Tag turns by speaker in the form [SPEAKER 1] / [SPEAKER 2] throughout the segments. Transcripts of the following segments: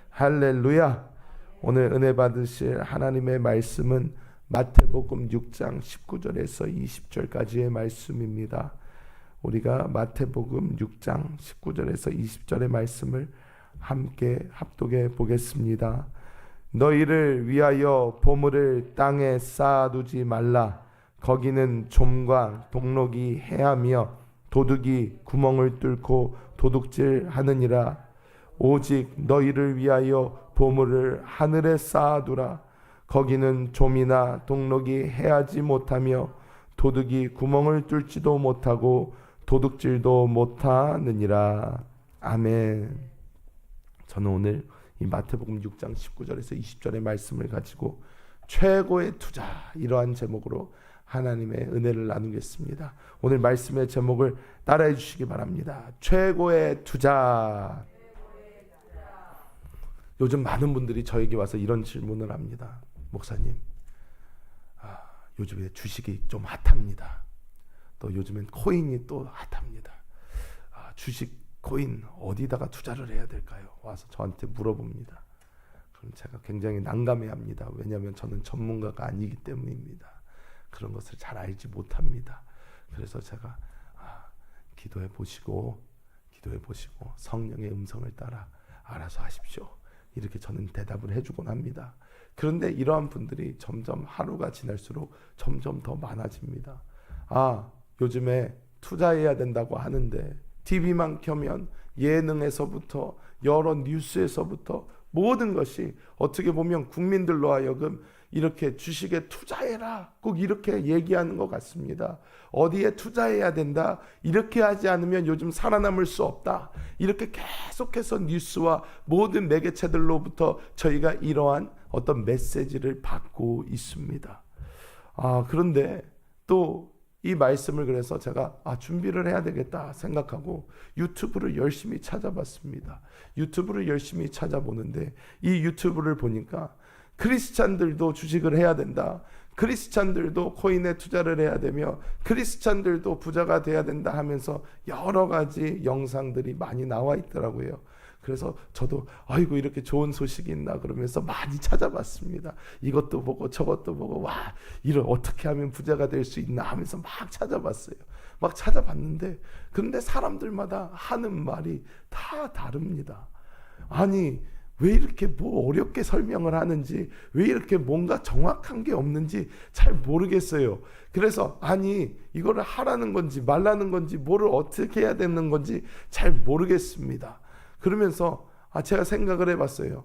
[SPEAKER 1] 할렐루야. 오늘 은혜 받으실 하나님의 말씀은 마태복음 6장 19절에서 20절까지의 말씀입니다. 우리가 마태복음 6장 19절에서 20절의 말씀을 함께 합독해 보겠습니다. 너희를 위하여 보물을 땅에 쌓아두지 말라. 거기는 좀과 동록이 해하며 도둑이 구멍을 뚫고 도둑질하느니라. 오직 너희를 위하여 보물을 하늘에 쌓아두라. 거기는 좀이나 동록이 해하지 못하며 도둑이 구멍을 뚫지도 못하고 도둑질도 못하느니라. 아멘. 저는 오늘 이 마태복음 6장 19절에서 20절의 말씀을 가지고 최고의 투자, 이러한 제목으로 하나님의 은혜를 나누겠습니다. 오늘 말씀의 제목을 따라해 주시기 바랍니다. 최고의 투자. 요즘 많은 분들이 저에게 와서 이런 질문을 합니다. 목사님, 요즘에 주식이 좀 핫합니다. 또 요즘엔 코인이 또 핫합니다. 주식, 코인 어디다가 투자를 해야 될까요? 와서 저한테 물어봅니다. 그럼 제가 굉장히 난감해합니다. 왜냐하면 저는 전문가가 아니기 때문입니다. 그런 것을 잘 알지 못합니다. 그래서 제가 기도해 보시고 성령의 음성을 따라 알아서 하십시오. 이렇게 저는 대답을 해주곤 합니다. 그런데 이러한 분들이 점점 하루가 지날수록 점점 더 많아집니다. 요즘에 투자해야 된다고 하는데 TV만 켜면 예능에서부터 여러 뉴스에서부터 모든 것이 어떻게 보면 국민들로 하여금 이렇게 주식에 투자해라, 꼭 이렇게 얘기하는 것 같습니다. 어디에 투자해야 된다, 이렇게 하지 않으면 요즘 살아남을 수 없다, 이렇게 계속해서 뉴스와 모든 매개체들로부터 저희가 이러한 어떤 메시지를 받고 있습니다. 그런데 또 이 말씀을 그래서 제가 준비를 해야 되겠다 생각하고 유튜브를 열심히 찾아봤습니다. 유튜브를 열심히 찾아보는데 이 유튜브를 보니까 크리스찬들도 주식을 해야 된다, 크리스찬들도 코인에 투자를 해야 되며 크리스찬들도 부자가 돼야 된다 하면서 여러 가지 영상들이 많이 나와 있더라고요. 그래서 저도 아이고 이렇게 좋은 소식이 있나 그러면서 많이 찾아봤습니다. 이것도 보고 저것도 보고 이걸 어떻게 하면 부자가 될 수 있나 하면서 막 찾아봤어요. 막 찾아봤는데 근데 사람들마다 하는 말이 다 다릅니다. 아니 왜 이렇게 뭐 어렵게 설명을 하는지, 왜 이렇게 뭔가 정확한 게 없는지 잘 모르겠어요. 그래서 이거를 하라는 건지 말라는 건지 뭐를 어떻게 해야 되는 건지 잘 모르겠습니다. 그러면서 제가 생각을 해봤어요.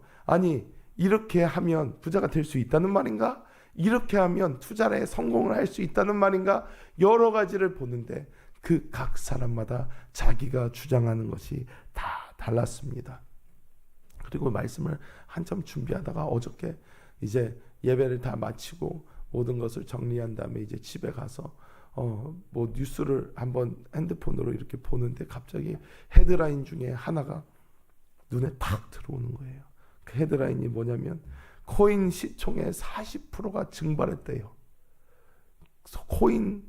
[SPEAKER 1] 이렇게 하면 부자가 될 수 있다는 말인가? 이렇게 하면 투자에 성공을 할 수 있다는 말인가? 여러 가지를 보는데 그 각 사람마다 자기가 주장하는 것이 다 달랐습니다. 그리고 말씀을 한참 준비하다가 어저께 이제 예배를 다 마치고 모든 것을 정리한 다음에 이제 집에 가서 뭐 뉴스를 한번 핸드폰으로 이렇게 보는데 갑자기 헤드라인 중에 하나가 눈에 탁 들어오는 거예요. 그 헤드라인이 뭐냐면 코인 시총의 40%가 증발했대요. 코인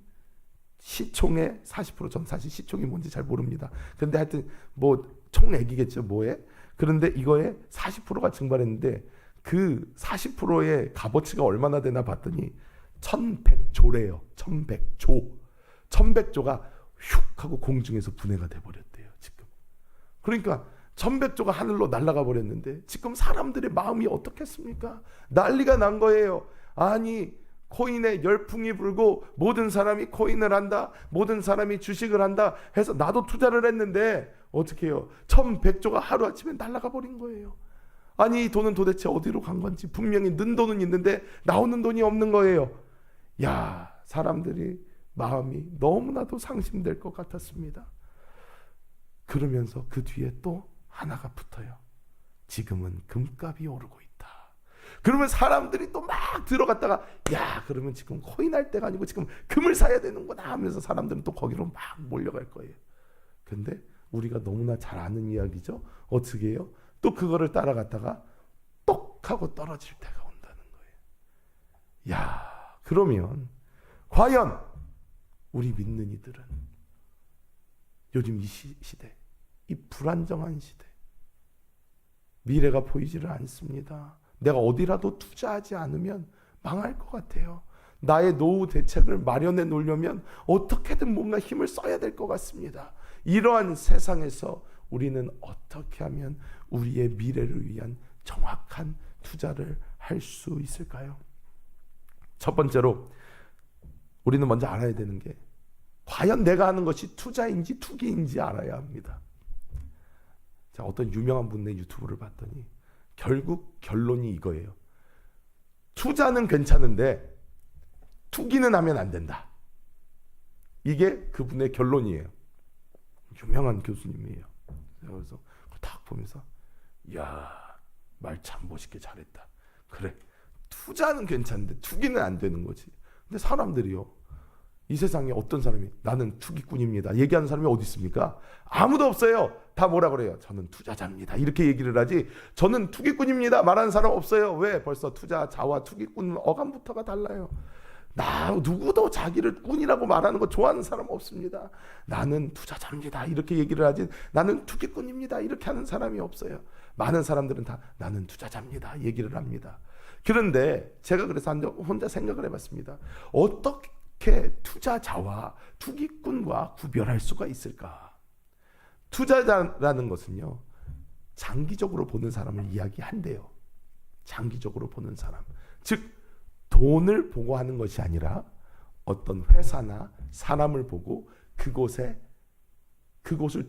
[SPEAKER 1] 시총의 40%, 전 사실 시총이 뭔지 잘 모릅니다. 그런데 하여튼 뭐 총액이겠죠, 뭐에. 그런데 이거에 40%가 증발했는데 그 40%의 값어치가 얼마나 되나 봤더니 1100조래요. 1100조. 1100조가 휙 하고 공중에서 분해가 돼버렸대요, 지금. 그러니까 1100조가 하늘로 날아가 버렸는데 지금 사람들의 마음이 어떻겠습니까? 난리가 난 거예요. 코인에 열풍이 불고 모든 사람이 코인을 한다, 모든 사람이 주식을 한다 해서 나도 투자를 했는데 어떻게 해요? 1100조가 하루아침에 날아가 버린 거예요. 이 돈은 도대체 어디로 간 건지, 분명히 는 돈은 있는데 나오는 돈이 없는 거예요. 사람들이 마음이 너무나도 상심될 것 같았습니다. 그러면서 그 뒤에 또 하나가 붙어요. 지금은 금값이 오르고 있다. 그러면 사람들이 또 막 들어갔다가 그러면 지금 코인 할 때가 아니고 지금 금을 사야 되는구나 하면서 사람들은 또 거기로 막 몰려갈 거예요. 근데 우리가 너무나 잘 아는 이야기죠. 어떻게 해요? 또 그거를 따라갔다가 똑 하고 떨어질 때가 온다는 거예요. 그러면 과연 우리 믿는 이들은 요즘 이 시대, 이 불안정한 시대, 미래가 보이지를 않습니다. 내가 어디라도 투자하지 않으면 망할 것 같아요. 나의 노후 대책을 마련해 놓으려면 어떻게든 뭔가 힘을 써야 될 것 같습니다. 이러한 세상에서 우리는 어떻게 하면 우리의 미래를 위한 정확한 투자를 할 수 있을까요? 첫 번째로 우리는 먼저 알아야 되는 게 과연 내가 하는 것이 투자인지 투기인지 알아야 합니다. 자, 어떤 유명한 분의 유튜브를 봤더니 결국 결론이 이거예요. 투자는 괜찮은데 투기는 하면 안 된다. 이게 그분의 결론이에요. 유명한 교수님이에요. 그래서 딱 보면서 야, 말 참 멋있게 잘했다. 그래, 투자는 괜찮은데 투기는 안 되는 거지. 근데 사람들이요, 이 세상에 어떤 사람이 나는 투기꾼입니다 얘기하는 사람이 어디 있습니까? 아무도 없어요. 다 뭐라 그래요? 저는 투자자입니다 이렇게 얘기를 하지 저는 투기꾼입니다 말하는 사람 없어요. 왜? 벌써 투자자와 투기꾼 어감부터가 달라요. 누구도 자기를 꾼이라고 말하는 거 좋아하는 사람 없습니다. 나는 투자자입니다 이렇게 얘기를 하지 나는 투기꾼입니다 이렇게 하는 사람이 없어요. 많은 사람들은 다 나는 투자자입니다 얘기를 합니다. 그런데 제가 그래서 혼자 생각을 해봤습니다. 어떻게 투자자와 투기꾼과 구별할 수가 있을까? 투자자라는 것은요, 장기적으로 보는 사람을 이야기한대요. 장기적으로 보는 사람, 즉 돈을 보고 하는 것이 아니라 어떤 회사나 사람을 보고 그곳을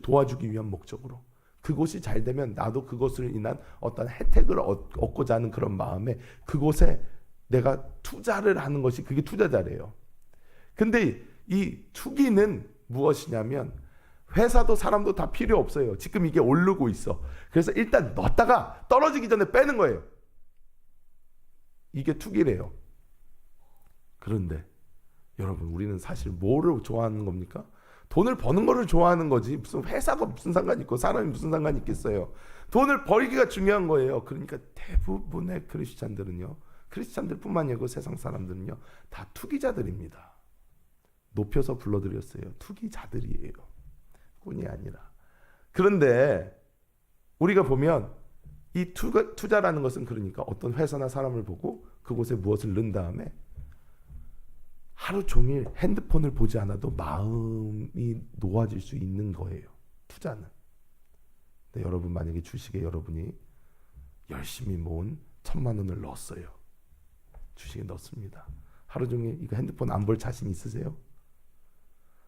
[SPEAKER 1] 도와주기 위한 목적으로, 그곳이 잘 되면 나도 그것을 인한 어떤 혜택을 얻고자 하는 그런 마음에 그곳에 내가 투자를 하는 것이 그게 투자자래요. 근데 이 투기는 무엇이냐면 회사도 사람도 다 필요 없어요. 지금 이게 오르고 있어. 그래서 일단 넣었다가 떨어지기 전에 빼는 거예요. 이게 투기래요. 그런데 여러분, 우리는 사실 뭐를 좋아하는 겁니까? 돈을 버는 거를 좋아하는 거지 무슨 회사가 무슨 상관이 있고 사람이 무슨 상관이 있겠어요. 돈을 벌기가 중요한 거예요. 그러니까 대부분의 크리스찬들은요, 크리스찬들뿐만이 아니고 세상 사람들은요 다 투기자들입니다. 높여서 불러드렸어요. 투기자들이에요. 꾼이 아니라. 그런데 우리가 보면 이 투자라는 것은 그러니까 어떤 회사나 사람을 보고 그곳에 무엇을 넣은 다음에 하루 종일 핸드폰을 보지 않아도 마음이 놓아질 수 있는 거예요. 투자는. 근데 여러분, 만약에 주식에 여러분이 열심히 모은 1,000만 원을 넣었어요. 주식에 넣습니다. 하루 종일 이거 핸드폰 안 볼 자신 있으세요?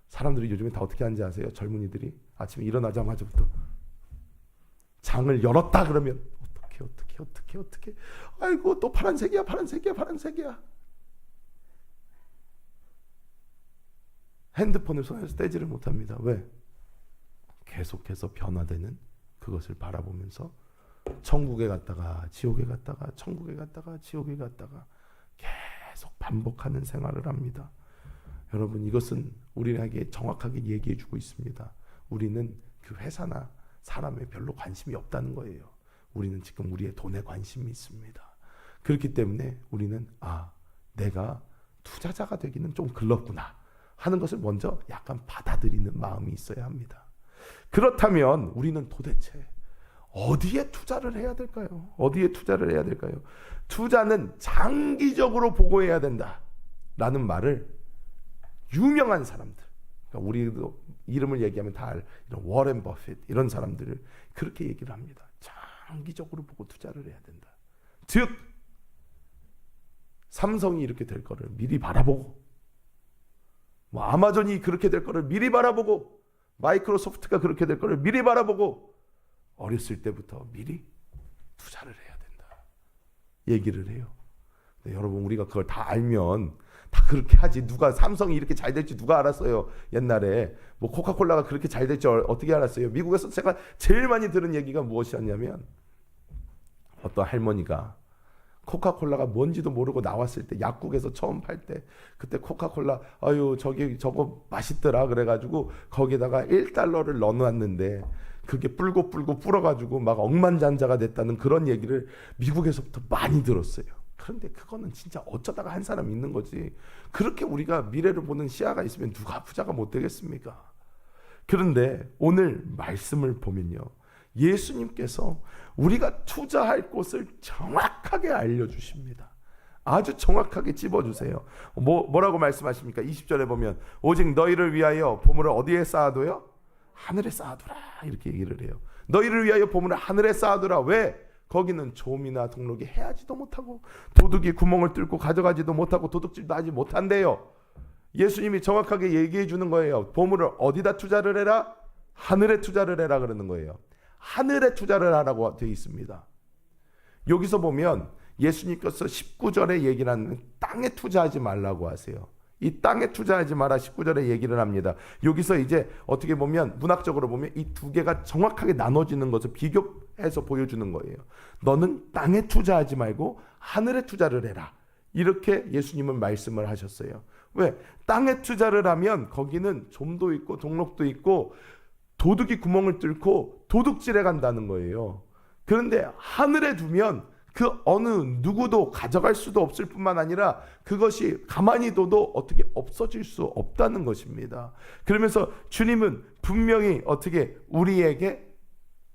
[SPEAKER 1] 사람들이 요즘에 다 어떻게 하는지 아세요? 젊은이들이 아침에 일어나자마자부터 장을 열었다 그러면 어떻게 아이고 또 파란색이야. 핸드폰을 손에서 떼지를 못합니다. 왜? 계속해서 변화되는 그것을 바라보면서 천국에 갔다가 지옥에 갔다가 천국에 갔다가 지옥에 갔다가 계속 반복하는 생활을 합니다. 여러분, 이것은 우리에게 정확하게 얘기해 주고 있습니다. 우리는 그 회사나 사람에 별로 관심이 없다는 거예요. 우리는 지금 우리의 돈에 관심이 있습니다. 그렇기 때문에 우리는 내가 투자자가 되기는 좀 글렀구나 하는 것을 먼저 약간 받아들이는 마음이 있어야 합니다. 그렇다면 우리는 도대체 어디에 투자를 해야 될까요? 어디에 투자를 해야 될까요? 투자는 장기적으로 보고 해야 된다라는 말을 유명한 사람들, 그러니까 우리도 이름을 얘기하면 다 이런 워렌 버핏 이런 사람들을 그렇게 얘기를 합니다. 장기적으로 보고 투자를 해야 된다. 즉 삼성이 이렇게 될 거를 미리 바라보고, 아마존이 그렇게 될 거를 미리 바라보고, 마이크로소프트가 그렇게 될 거를 미리 바라보고 어렸을 때부터 미리 투자를 해야 된다 얘기를 해요. 근데 여러분, 우리가 그걸 다 알면 다 그렇게 하지. 누가 삼성이 이렇게 잘 될지 누가 알았어요? 옛날에 코카콜라가 그렇게 잘 될지 어떻게 알았어요? 미국에서 제가 제일 많이 들은 얘기가 무엇이었냐면, 어떤 할머니가 코카콜라가 뭔지도 모르고 나왔을 때, 약국에서 처음 팔 때, 그때 코카콜라 저거 맛있더라 그래가지고 거기다가 $1를 넣어놨는데 그게 불고 불어가지고 막 억만장자가 됐다는 그런 얘기를 미국에서부터 많이 들었어요. 그런데 그거는 진짜 어쩌다가 한 사람 있는 거지. 그렇게 우리가 미래를 보는 시야가 있으면 누가 부자가 못 되겠습니까? 그런데 오늘 말씀을 보면요, 예수님께서 우리가 투자할 곳을 정확하게 알려주십니다. 아주 정확하게 찝어주세요. 뭐라고 말씀하십니까? 20절에 보면 오직 너희를 위하여 보물을 어디에 쌓아둬요? 하늘에 쌓아두라, 이렇게 얘기를 해요. 너희를 위하여 보물을 하늘에 쌓아두라. 왜? 거기는 좀이나 동록이 해하지도 못하고 도둑이 구멍을 뚫고 가져가지도 못하고 도둑질도 하지 못한대요. 예수님이 정확하게 얘기해 주는 거예요. 보물을 어디다 투자를 해라? 하늘에 투자를 해라 그러는 거예요. 하늘에 투자를 하라고 되어 있습니다. 여기서 보면 예수님께서 19절에 얘기를 하는 땅에 투자하지 말라고 하세요. 이 땅에 투자하지 마라 19절에 얘기를 합니다. 여기서 이제 어떻게 보면 문학적으로 보면 이 두 개가 정확하게 나눠지는 것을 비교해서 보여주는 거예요. 너는 땅에 투자하지 말고 하늘에 투자를 해라. 이렇게 예수님은 말씀을 하셨어요. 왜? 땅에 투자를 하면 거기는 좀도 있고 동록도 있고 도둑이 구멍을 뚫고 도둑질해 간다는 거예요. 그런데 하늘에 두면 그 어느 누구도 가져갈 수도 없을 뿐만 아니라 그것이 가만히 둬도 어떻게 없어질 수 없다는 것입니다. 그러면서 주님은 분명히 어떻게 우리에게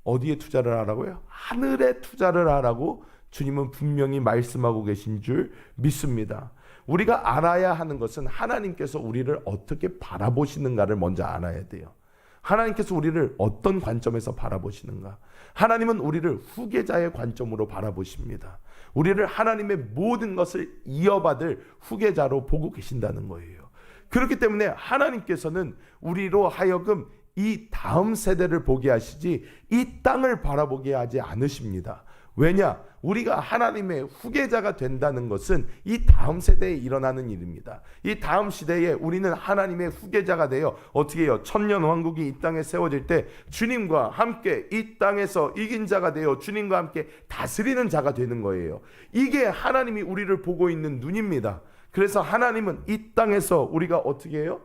[SPEAKER 1] 어디에 투자를 하라고요? 하늘에 투자를 하라고 주님은 분명히 말씀하고 계신 줄 믿습니다. 우리가 알아야 하는 것은 하나님께서 우리를 어떻게 바라보시는가를 먼저 알아야 돼요. 하나님께서 우리를 어떤 관점에서 바라보시는가? 하나님은 우리를 후계자의 관점으로 바라보십니다. 우리를 하나님의 모든 것을 이어받을 후계자로 보고 계신다는 거예요. 그렇기 때문에 하나님께서는 우리로 하여금 이 다음 세대를 보게 하시지 이 땅을 바라보게 하지 않으십니다. 왜냐? 우리가 하나님의 후계자가 된다는 것은 이 다음 세대에 일어나는 일입니다. 이 다음 시대에 우리는 하나님의 후계자가 되어 어떻게 해요? 천년 왕국이 이 땅에 세워질 때 주님과 함께 이 땅에서 이긴 자가 되어 주님과 함께 다스리는 자가 되는 거예요. 이게 하나님이 우리를 보고 있는 눈입니다. 그래서 하나님은 이 땅에서 우리가 어떻게 해요?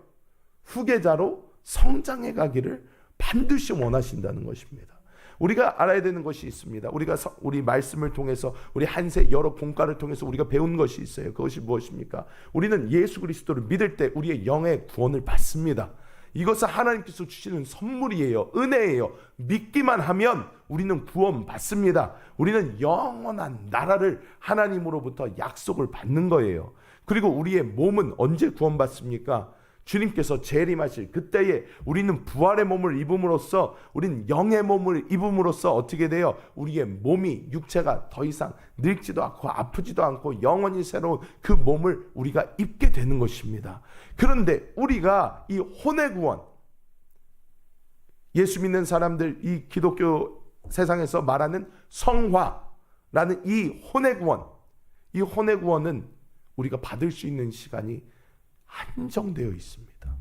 [SPEAKER 1] 후계자로 성장해 가기를 반드시 원하신다는 것입니다. 우리가 알아야 되는 것이 있습니다. 우리 말씀을 통해서 우리 한세 여러 본과를 통해서 우리가 배운 것이 있어요. 그것이 무엇입니까? 우리는 예수 그리스도를 믿을 때 우리의 영의 구원을 받습니다. 이것은 하나님께서 주시는 선물이에요. 은혜예요. 믿기만 하면 우리는 구원 받습니다. 우리는 영원한 나라를 하나님으로부터 약속을 받는 거예요. 그리고 우리의 몸은 언제 구원받습니까? 주님께서 재림하실 그때에 우리는 부활의 몸을 입음으로써 우리는 영의 몸을 입음으로써 어떻게 돼요? 우리의 몸이 육체가 더 이상 늙지도 않고 아프지도 않고 영원히 새로운 그 몸을 우리가 입게 되는 것입니다. 그런데 우리가 이 혼의 구원, 예수 믿는 사람들 이 기독교 세상에서 말하는 성화라는 이 혼의 구원은 우리가 받을 수 있는 시간이 한정되어 있습니다.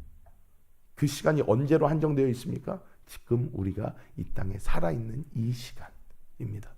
[SPEAKER 1] 그 시간이 언제로 한정되어 있습니까? 지금 우리가 이 땅에 살아있는 이 시간입니다.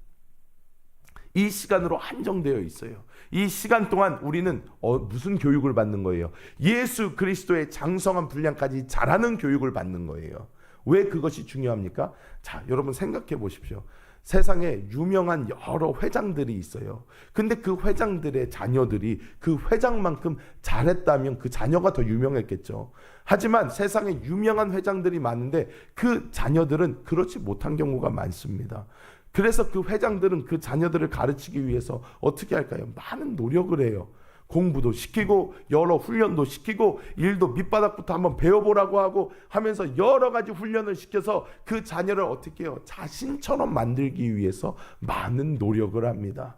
[SPEAKER 1] 이 시간으로 한정되어 있어요. 이 시간 동안 우리는 무슨 교육을 받는 거예요? 예수 그리스도의 장성한 분량까지 자라는 교육을 받는 거예요. 왜 그것이 중요합니까? 자, 여러분 생각해 보십시오. 세상에 유명한 여러 회장들이 있어요. 근데 그 회장들의 자녀들이 그 회장만큼 잘했다면 그 자녀가 더 유명했겠죠. 하지만 세상에 유명한 회장들이 많은데 그 자녀들은 그렇지 못한 경우가 많습니다. 그래서 그 회장들은 그 자녀들을 가르치기 위해서 어떻게 할까요? 많은 노력을 해요. 공부도 시키고 여러 훈련도 시키고 일도 밑바닥부터 한번 배워보라고 하고 하면서 여러 가지 훈련을 시켜서 그 자녀를 어떻게 해요? 자신처럼 만들기 위해서 많은 노력을 합니다.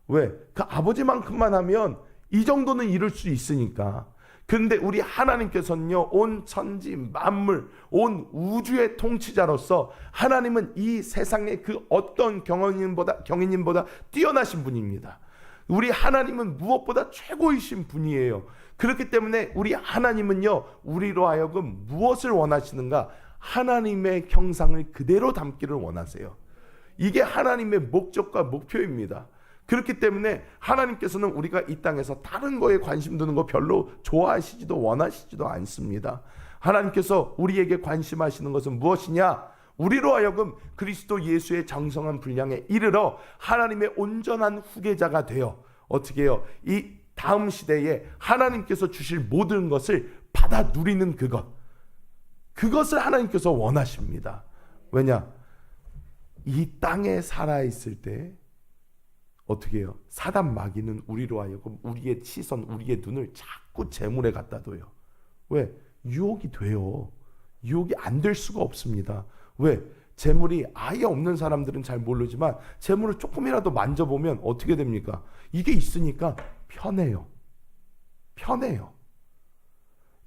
[SPEAKER 1] 왜? 그 아버지만큼만 하면 이 정도는 이룰 수 있으니까. 그런데 우리 하나님께서는요, 온 천지 만물, 온 우주의 통치자로서 하나님은 이 세상의 그 어떤 경인님보다 뛰어나신 분입니다. 우리 하나님은 무엇보다 최고이신 분이에요. 그렇기 때문에 우리 하나님은요, 우리로 하여금 무엇을 원하시는가? 하나님의 형상을 그대로 담기를 원하세요. 이게 하나님의 목적과 목표입니다. 그렇기 때문에 하나님께서는 우리가 이 땅에서 다른 거에 관심 두는 거 별로 좋아하시지도 원하시지도 않습니다. 하나님께서 우리에게 관심하시는 것은 무엇이냐? 우리로 하여금 그리스도 예수의 장성한 분량에 이르러 하나님의 온전한 후계자가 되어 어떻게 해요? 이 다음 시대에 하나님께서 주실 모든 것을 받아 누리는 그것을 하나님께서 원하십니다. 왜냐? 이 땅에 살아있을 때 어떻게 해요? 사단 마귀는 우리로 하여금 우리의 시선, 우리의 눈을 자꾸 재물에 갖다 둬요. 왜? 유혹이 돼요. 유혹이 안 될 수가 없습니다. 왜? 재물이 아예 없는 사람들은 잘 모르지만 재물을 조금이라도 만져보면 어떻게 됩니까? 이게 있으니까 편해요. 편해요.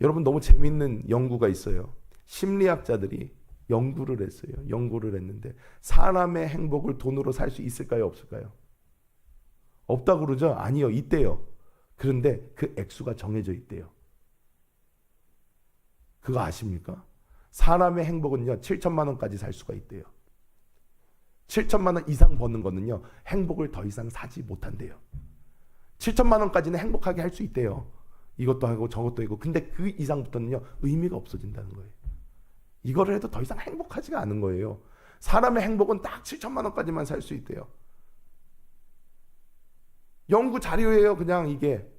[SPEAKER 1] 여러분, 너무 재밌는 연구가 있어요. 심리학자들이 연구를 했어요. 연구를 했는데 사람의 행복을 돈으로 살 수 있을까요? 없을까요? 없다고 그러죠? 아니요, 있대요. 그런데 그 액수가 정해져 있대요. 그거 아십니까? 사람의 행복은요, 7천만 원까지 살 수가 있대요. 7천만 원 이상 버는 거는요, 행복을 더 이상 사지 못한대요. 7천만 원까지는 행복하게 할 수 있대요. 이것도 하고 저것도 하고. 근데 그 이상부터는요, 의미가 없어진다는 거예요. 이거를 해도 더 이상 행복하지가 않은 거예요. 사람의 행복은 딱 7천만 원까지만 살 수 있대요. 연구 자료예요, 그냥 이게.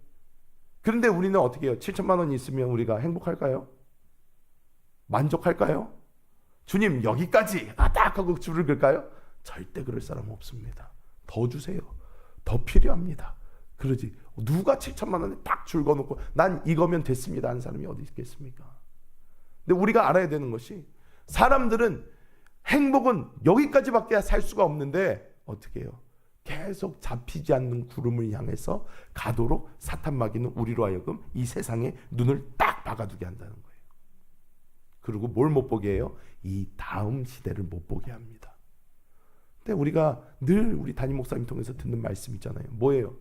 [SPEAKER 1] 그런데 우리는 어떻게 해요? 7천만 원이 있으면 우리가 행복할까요? 만족할까요? 주님, 여기까지 딱 하고 줄을 걸까요? 절대 그럴 사람 없습니다. 더 주세요. 더 필요합니다. 그러지. 누가 7천만 원에 딱 줄 거놓고 난 이거면 됐습니다 하는 사람이 어디 있겠습니까? 근데 우리가 알아야 되는 것이, 사람들은 행복은 여기까지밖에 살 수가 없는데 어떻게 해요? 계속 잡히지 않는 구름을 향해서 가도록 사탄 마귀는 우리로 하여금 이 세상에 눈을 딱 박아두게 한다는 거예요. 그리고 뭘 못 보게 해요? 이 다음 시대를 못 보게 합니다. 근데 우리가 늘 우리 담임 목사님 통해서 듣는 말씀 있잖아요. 뭐예요?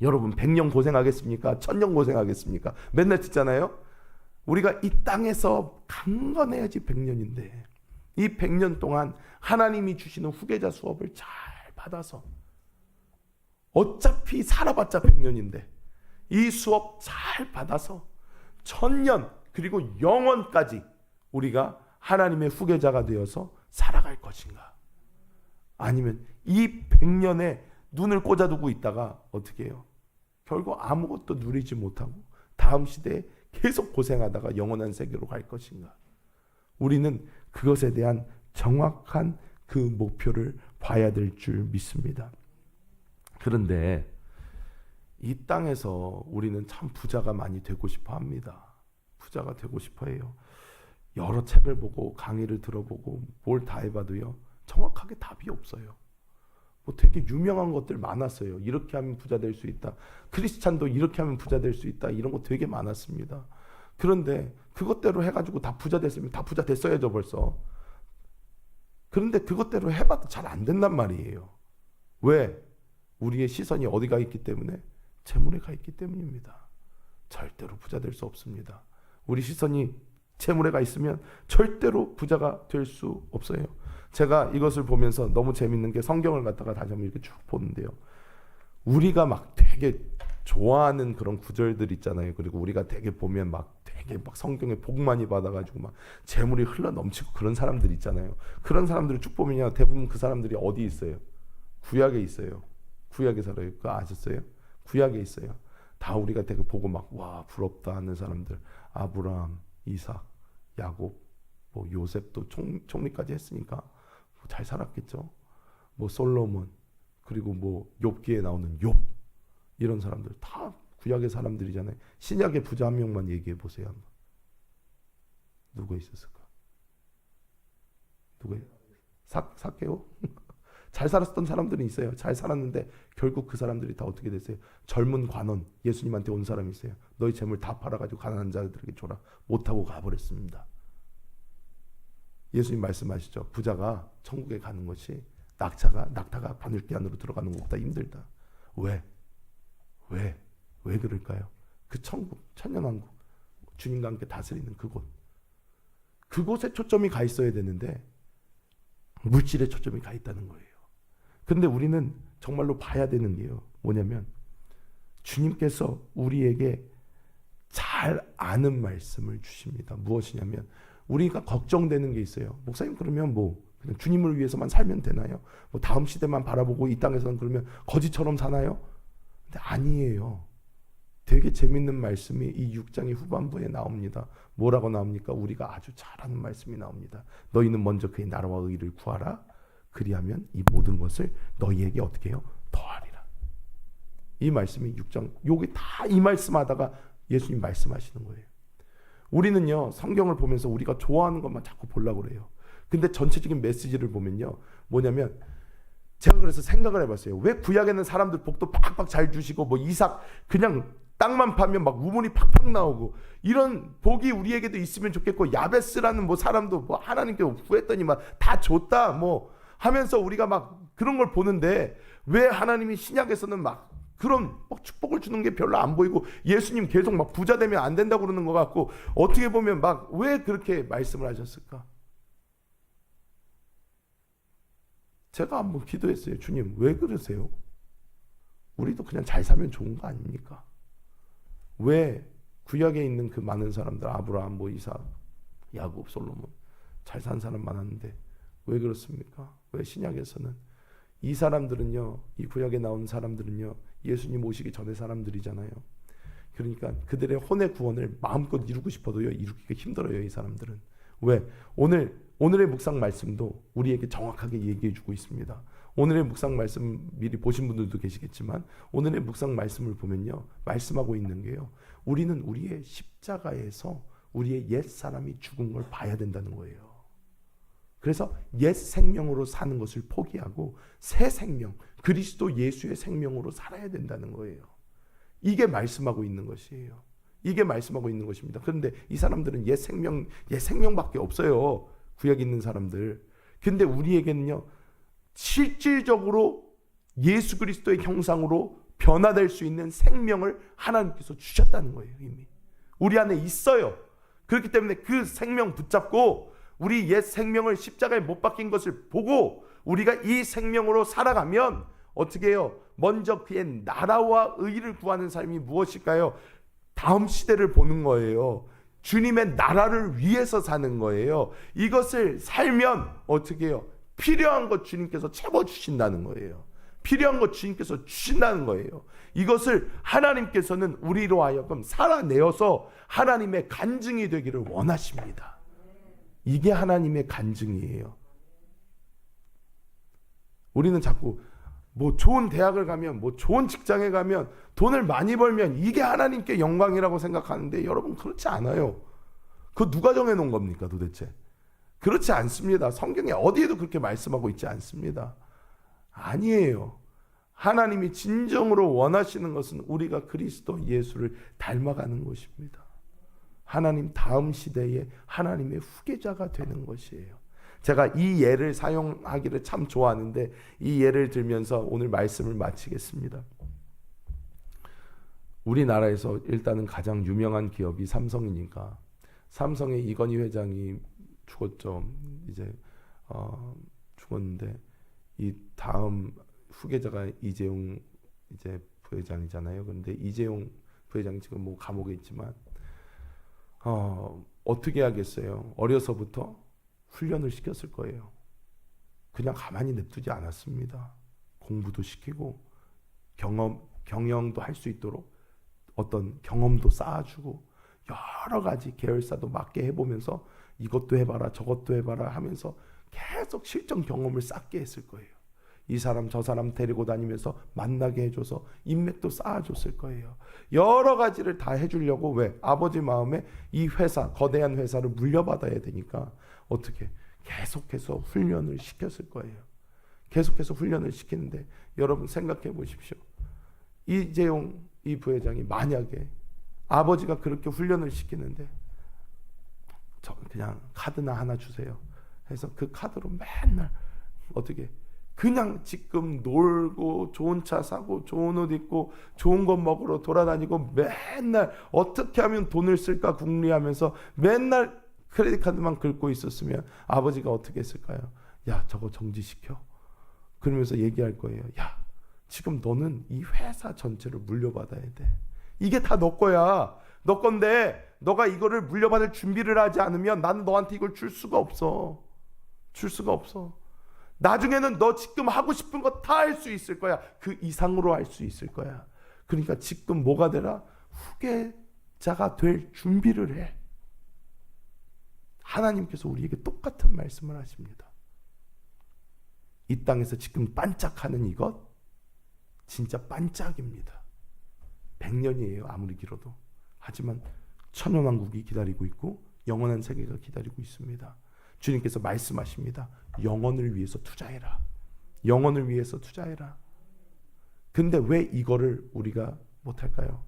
[SPEAKER 1] 여러분, 100년 고생하겠습니까? 1000년 고생하겠습니까? 맨날 듣잖아요. 우리가 이 땅에서 강건해야지 100년인데 이 100년 동안 하나님이 주시는 후계자 수업을 잘 받아서, 어차피 살아봤자 100년인데 이 수업 잘 받아서 1000년 그리고 영원까지 우리가 하나님의 후계자가 되어서 살아갈 것인가? 아니면 이 100년에 눈을 꽂아두고 있다가 어떻게 해요? 결국 아무것도 누리지 못하고 다음 시대에 계속 고생하다가 영원한 세계로 갈 것인가? 우리는 그것에 대한 정확한 그 목표를 봐야 될 줄 믿습니다. 그런데 이 땅에서 우리는 참 부자가 많이 되고 싶어 합니다. 부자가 되고 싶어 해요. 여러 책을 보고 강의를 들어보고 뭘 다 해봐도요, 정확하게 답이 없어요. 뭐 되게 유명한 것들 많았어요. 이렇게 하면 부자 될 수 있다. 크리스찬도 이렇게 하면 부자 될 수 있다. 이런 거 되게 많았습니다. 그런데 그것대로 해가지고 다 부자 됐으면 다 부자 됐어야죠 벌써. 그런데 그것대로 해봐도 잘 안 된단 말이에요. 왜? 우리의 시선이 어디가 있기 때문에? 재물에 가 있기 때문입니다. 절대로 부자 될 수 없습니다. 우리 시선이 재물에 가 있으면 절대로 부자가 될 수 없어요. 제가 이것을 보면서 너무 재밌는 게, 성경을 갖다가 다시 한번 이렇게 쭉 보는데요, 우리가 막 되게 좋아하는 그런 구절들 있잖아요. 그리고 우리가 되게 보면 되게 성경에 복 많이 받아가지고 막 재물이 흘러 넘치고 그런 사람들 있잖아요. 그런 사람들을 쭉 보면요, 대부분 그 사람들이 어디 있어요? 구약에 있어요. 구약에 살아요. 그거 아셨어요? 구약에 있어요. 다 우리가 되게 보고 막 와 부럽다 하는 사람들, 아브라함, 이삭, 야곱, 뭐 요셉도 총리까지 했으니까 잘 살았겠죠. 뭐 솔로몬, 그리고 뭐 욥기에 나오는 욥, 이런 사람들 다 구약의 사람들이잖아요. 신약의 부자 한 명만 얘기해 보세요. 한번. 누가 있었을까? 누가? 사개오? 잘 살았던 사람들은 있어요. 잘 살았는데 결국 그 사람들이 다 어떻게 됐어요? 젊은 관원, 예수님한테 온 사람이 있어요. 너희 재물 다 팔아가지고 가난한 자들에게 줘라. 못하고 가버렸습니다. 예수님 말씀하시죠. 부자가 천국에 가는 것이 낙타가 바늘귀 안으로 들어가는 것보다 힘들다. 왜? 왜 그럴까요? 그 천국, 천년왕국, 주님과 함께 다스리는 그곳. 그곳에 초점이 가 있어야 되는데 물질에 초점이 가 있다는 거예요. 근데 우리는 정말로 봐야 되는 게요, 뭐냐면 주님께서 우리에게 잘 아는 말씀을 주십니다. 무엇이냐면, 우리가 걱정되는 게 있어요. 목사님, 그러면 뭐 그냥 주님을 위해서만 살면 되나요? 뭐 다음 시대만 바라보고 이 땅에서는 그러면 거지처럼 사나요? 근데 아니에요. 되게 재밌는 말씀이 이 6장의 후반부에 나옵니다. 뭐라고 나옵니까? 우리가 아주 잘 아는 말씀이 나옵니다. 너희는 먼저 그의 나라와 의를 구하라. 그리하면 이 모든 것을 너희에게 어떻게 해요? 더하리라. 이 말씀이 6장, 여기 다 이 말씀하다가 예수님 말씀하시는 거예요. 우리는요, 성경을 보면서 우리가 좋아하는 것만 자꾸 보려고 그래요. 근데 전체적인 메시지를 보면요, 뭐냐면 제가 그래서 생각을 해봤어요. 왜 구약에는 사람들 복도 팍팍 잘 주시고 뭐 이삭 그냥 땅만 파면 막 우물이 팍팍 나오고 이런 복이 우리에게도 있으면 좋겠고, 야베스라는 뭐 사람도 뭐 하나님께 구했더니 막 다 줬다 뭐 하면서 우리가 막 그런 걸 보는데, 왜 하나님이 신약에서는 막 그런 막 축복을 주는 게 별로 안 보이고 예수님 계속 막 부자 되면 안 된다고 그러는 것 같고, 어떻게 보면 막 왜 그렇게 말씀을 하셨을까? 제가 한번 기도했어요. 주님, 왜 그러세요? 우리도 그냥 잘 살면 좋은 거 아닙니까? 왜 구약에 있는 그 많은 사람들, 아브라함, 뭐 이삭, 야곱, 솔로몬 잘 산 사람 많았는데 왜 그렇습니까? 왜 신약에서는 이 사람들은요, 이 구약에 나온 사람들은요, 예수님 오시기 전의 사람들이잖아요. 그러니까 그들의 혼의 구원을 마음껏 이루고 싶어도요, 이루기가 힘들어요, 이 사람들은. 왜? 오늘의 묵상 말씀도 우리에게 정확하게 얘기해 주고 있습니다. 오늘의 묵상 말씀 미리 보신 분들도 계시겠지만, 오늘의 묵상 말씀을 보면요, 말씀하고 있는 게요, 우리는 우리의 십자가에서 우리의 옛 사람이 죽은 걸 봐야 된다는 거예요. 그래서 옛 생명으로 사는 것을 포기하고 새 생명, 그리스도 예수의 생명으로 살아야 된다는 거예요. 이게 말씀하고 있는 것이에요. 이게 말씀하고 있는 것입니다. 그런데 이 사람들은 옛 생명밖에 없어요. 구약에 있는 사람들. 근데 우리에게는요, 실질적으로 예수 그리스도의 형상으로 변화될 수 있는 생명을 하나님께서 주셨다는 거예요. 이미 우리 안에 있어요. 그렇기 때문에 그 생명 붙잡고 우리 옛 생명을 십자가에 못 박힌 것을 보고 우리가 이 생명으로 살아가면 어떻게 해요? 먼저 그의 나라와 의를 구하는 삶이 무엇일까요? 다음 시대를 보는 거예요. 주님의 나라를 위해서 사는 거예요. 이것을 살면 어떻게 해요? 필요한 것 주님께서 채워주신다는 거예요. 필요한 것 주님께서 주신다는 거예요. 이것을 하나님께서는 우리로 하여금 살아내어서 하나님의 간증이 되기를 원하십니다. 이게 하나님의 간증이에요. 우리는 자꾸 뭐 좋은 대학을 가면, 뭐 좋은 직장에 가면, 돈을 많이 벌면 이게 하나님께 영광이라고 생각하는데, 여러분 그렇지 않아요. 그거 누가 정해놓은 겁니까 도대체? 그렇지 않습니다. 성경에 어디에도 그렇게 말씀하고 있지 않습니다. 아니에요. 하나님이 진정으로 원하시는 것은 우리가 그리스도 예수를 닮아가는 것입니다. 하나님 다음 시대에 하나님의 후계자가 되는 것이에요. 제가 이 예를 사용하기를 참 좋아하는데, 이 예를 들면서 오늘 말씀을 마치겠습니다. 우리나라에서 일단은 가장 유명한 기업이 삼성이니까, 삼성의 이건희 회장이 죽었죠. 이제 죽었는데, 이 다음 후계자가 이재용 이제 부회장이잖아요. 그런데 이재용 부회장이 지금 뭐 감옥에 있지만 어떻게 하겠어요? 어려서부터 훈련을 시켰을 거예요. 그냥 가만히 냅두지 않았습니다. 공부도 시키고 경영도 할 수 있도록 어떤 경험도 쌓아주고 여러 가지 계열사도 맡게 해보면서 이것도 해봐라 저것도 해봐라 하면서 계속 실전 경험을 쌓게 했을 거예요. 이 사람 저 사람 데리고 다니면서 만나게 해줘서 인맥도 쌓아줬을 거예요. 여러 가지를 다 해주려고. 왜? 아버지 마음에 이 회사, 거대한 회사를 물려받아야 되니까 어떻게 계속해서 훈련을 시켰을 거예요. 계속해서 훈련을 시키는데, 여러분 생각해 보십시오. 이재용 이 부회장이 만약에 아버지가 그렇게 훈련을 시키는데, 저 그냥 카드나 하나 주세요 해서 그 카드로 맨날 어떻게 그냥 지금 놀고 좋은 차 사고 좋은 옷 입고 좋은 것 먹으러 돌아다니고, 맨날 어떻게 하면 돈을 쓸까 궁리하면서 맨날 크레딧 카드만 긁고 있었으면 아버지가 어떻게 했을까요? 야, 저거 정지시켜. 그러면서 얘기할 거예요. 야, 지금 너는 이 회사 전체를 물려받아야 돼. 이게 다 너 거야. 너 건데 너가 이거를 물려받을 준비를 하지 않으면 나는 너한테 이걸 줄 수가 없어. 줄 수가 없어. 나중에는 너 지금 하고 싶은 거 다 할 수 있을 거야. 그 이상으로 할 수 있을 거야. 그러니까 지금 뭐가 되라? 후계자가 될 준비를 해. 하나님께서 우리에게 똑같은 말씀을 하십니다. 이 땅에서 지금 반짝하는 이것 진짜 반짝입니다. 100년이에요. 아무리 길어도. 하지만 천연왕국이 기다리고 있고 영원한 세계가 기다리고 있습니다. 주님께서 말씀하십니다. 영혼을 위해서 투자해라. 영혼을 위해서 투자해라. 근데 왜 이거를 우리가 못할까요?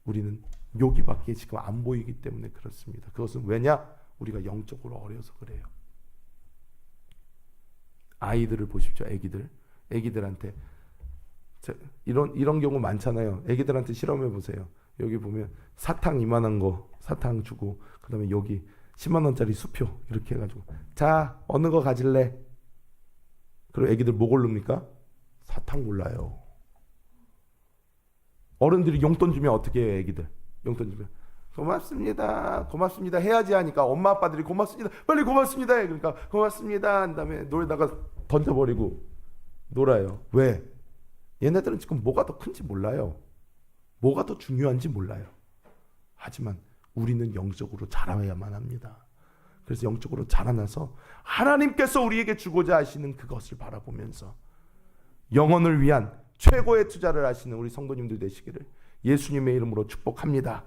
[SPEAKER 1] 우리는 여기밖에 지금 안 보이기 때문에 그렇습니다. 그것은 왜냐? 우리가 영적으로 어려서 그래요. 아이들을 보십시오. 애기들한테 이런 경우 많잖아요. 애기들한테 실험해 보세요. 여기 보면 사탕 이만한 거 사탕 주고 그다음에 여기 10만 원짜리 수표 이렇게 해가지고 자 어느 거 가질래? 그리고 애기들 뭐 고릅니까? 사탕 골라요. 어른들이 용돈 주면 어떻게 해요? 애기들 용돈 주면 고맙습니다 고맙습니다 해야지 하니까 엄마 아빠들이 고맙습니다 빨리 고맙습니다 해. 그러니까 고맙습니다 한 다음에 놀다가 던져버리고 놀아요. 왜? 얘네들은 지금 뭐가 더 큰지 몰라요. 뭐가 더 중요한지 몰라요. 하지만 우리는 영적으로 자라야만 합니다. 그래서 영적으로 자라나서 하나님께서 우리에게 주고자 하시는 그것을 바라보면서 영혼을 위한 최고의 투자를 하시는 우리 성도님들 되시기를 예수님의 이름으로 축복합니다.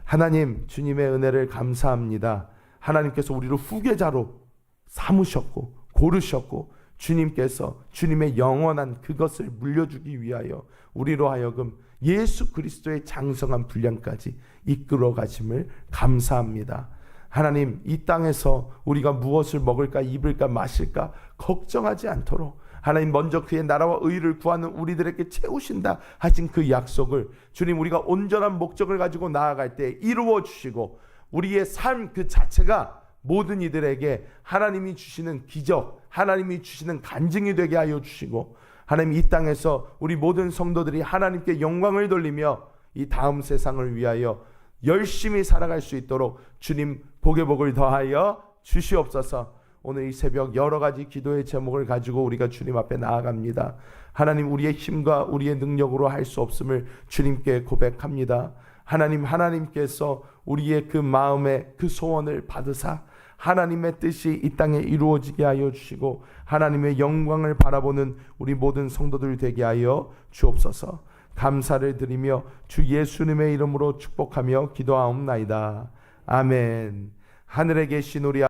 [SPEAKER 1] 하나님 주님의 은혜를 감사합니다. 하나님께서 우리를 후계자로 삼으셨고 고르셨고 주님께서 주님의 영원한 그것을 물려주기 위하여 우리로 하여금 예수 그리스도의 장성한 분량까지 이끌어 가심을 감사합니다. 하나님 이 땅에서 우리가 무엇을 먹을까 입을까 마실까 걱정하지 않도록 하나님 먼저 그의 나라와 의를 구하는 우리들에게 채우신다 하신 그 약속을 주님 우리가 온전한 목적을 가지고 나아갈 때 이루어 주시고 우리의 삶 그 자체가 모든 이들에게 하나님이 주시는 기적 하나님이 주시는 간증이 되게 하여 주시고 하나님 이 땅에서 우리 모든 성도들이 하나님께 영광을 돌리며 이 다음 세상을 위하여 열심히 살아갈 수 있도록 주님 복의 복을 더하여 주시옵소서. 오늘 이 새벽 여러 가지 기도의 제목을 가지고 우리가 주님 앞에 나아갑니다. 하나님 우리의 힘과 우리의 능력으로 할 수 없음을 주님께 고백합니다. 하나님께서 우리의 그 마음의 그 소원을 받으사 하나님의 뜻이 이 땅에 이루어지게 하여 주시고 하나님의 영광을 바라보는 우리 모든 성도들 되게 하여 주옵소서. 감사를 드리며 주 예수님의 이름으로 축복하며 기도하옵나이다. 아멘. 하늘에 계신 우리